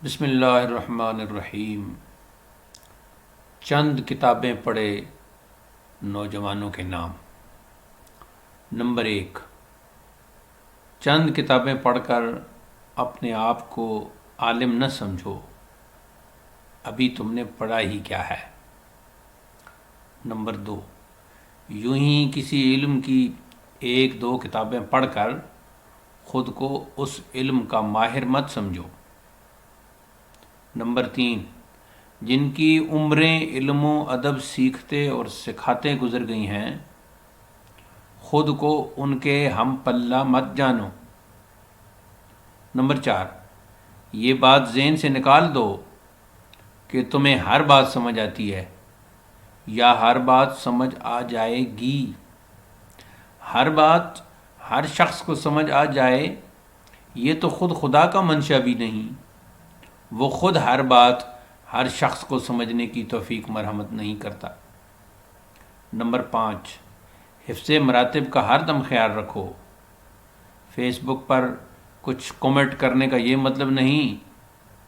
بسم اللہ الرحمن الرحیم۔ چند کتابیں پڑھے نوجوانوں کے نام۔ نمبر 1، چند کتابیں پڑھ کر اپنے آپ کو عالم نہ سمجھو، ابھی تم نے پڑھا ہی کیا ہے۔ نمبر 2، یوں ہی کسی علم کی 1-2 کتابیں پڑھ کر خود کو اس علم کا ماہر مت سمجھو۔ نمبر 3، جن کی عمریں علم و ادب سیکھتے اور سکھاتے گزر گئی ہیں، خود کو ان کے ہم پلہ مت جانو۔ نمبر 4، یہ بات ذہن سے نکال دو کہ تمہیں ہر بات سمجھ آتی ہے یا ہر بات سمجھ آ جائے گی۔ ہر بات ہر شخص کو سمجھ آ جائے یہ تو خود خدا کا منشا بھی نہیں، وہ خود ہر بات ہر شخص کو سمجھنے کی توفیق مرحمت نہیں کرتا۔ نمبر 5، حفظ مراتب کا ہر دم خیال رکھو۔ فیس بک پر کچھ کومنٹ کرنے کا یہ مطلب نہیں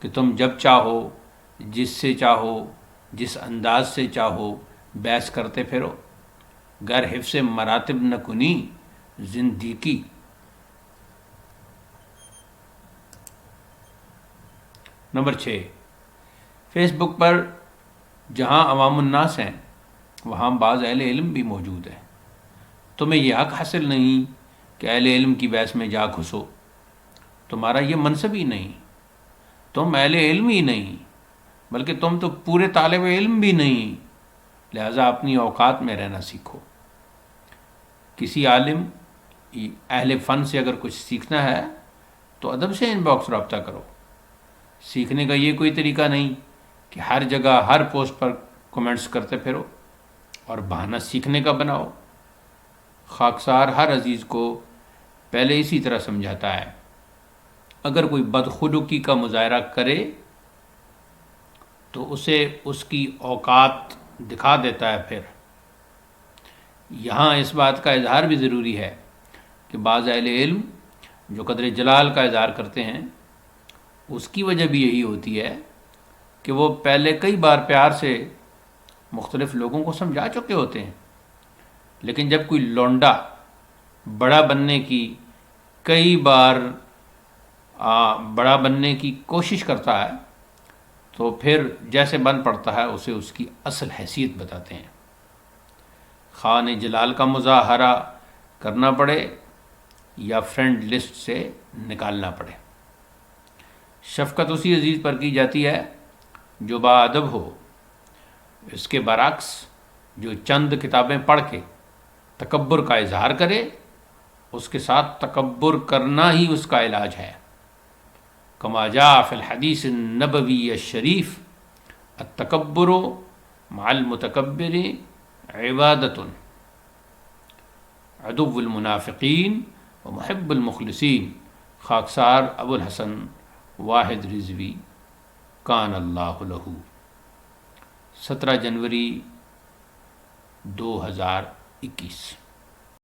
کہ تم جب چاہو، جس سے چاہو، جس انداز سے چاہو بحث کرتے پھرو۔ گر حفظ مراتب نہ کنی زندگی۔ نمبر 6، فیس بک پر جہاں عوام الناس ہیں وہاں بعض اہل علم بھی موجود ہیں۔ تمہیں یہ حق حاصل نہیں کہ اہل علم کی بحث میں جا گھسو، تمہارا یہ منصب ہی نہیں، تم اہل علم ہی نہیں، بلکہ تم تو پورے طالب علم بھی نہیں، لہذا اپنی اوقات میں رہنا سیکھو۔ کسی عالم اہل فن سے اگر کچھ سیکھنا ہے تو ادب سے ان باکس رابطہ کرو۔ سیکھنے کا یہ کوئی طریقہ نہیں کہ ہر جگہ ہر پوسٹ پر کومنٹس کرتے پھرو اور بہانہ سیکھنے کا بناؤ۔ خاکسار ہر عزیز کو پہلے اسی طرح سمجھاتا ہے، اگر کوئی بدخلقی کا مظاہرہ کرے تو اسے اس کی اوقات دکھا دیتا ہے۔ پھر یہاں اس بات کا اظہار بھی ضروری ہے کہ بعض اہل علم جو قدر جلال کا اظہار کرتے ہیں، اس کی وجہ بھی یہی ہوتی ہے کہ وہ پہلے کئی بار پیار سے مختلف لوگوں کو سمجھا چکے ہوتے ہیں، لیکن جب کوئی لونڈا بڑا بننے کی کئی بار بڑا بننے کی کوشش کرتا ہے تو پھر جیسے بن پڑتا ہے اسے اس کی اصل حیثیت بتاتے ہیں، خواہ جلال کا مظاہرہ کرنا پڑے یا فرینڈ لسٹ سے نکالنا پڑے۔ شفقت اسی عزیز پر کی جاتی ہے جو باادب ہو، اس کے برعکس جو چند کتابیں پڑھ کے تکبر کا اظہار کرے، اس کے ساتھ تکبر کرنا ہی اس کا علاج ہے۔ کما جاء فی الحدیث النبوی الشریف التکبر مع المتکبر عبادۃ، عدو المنافقین و محب المخلصین، خاکسار ابو الحسن واحد رضوی کان اللہ لہو۔ 17 جنوری 2021۔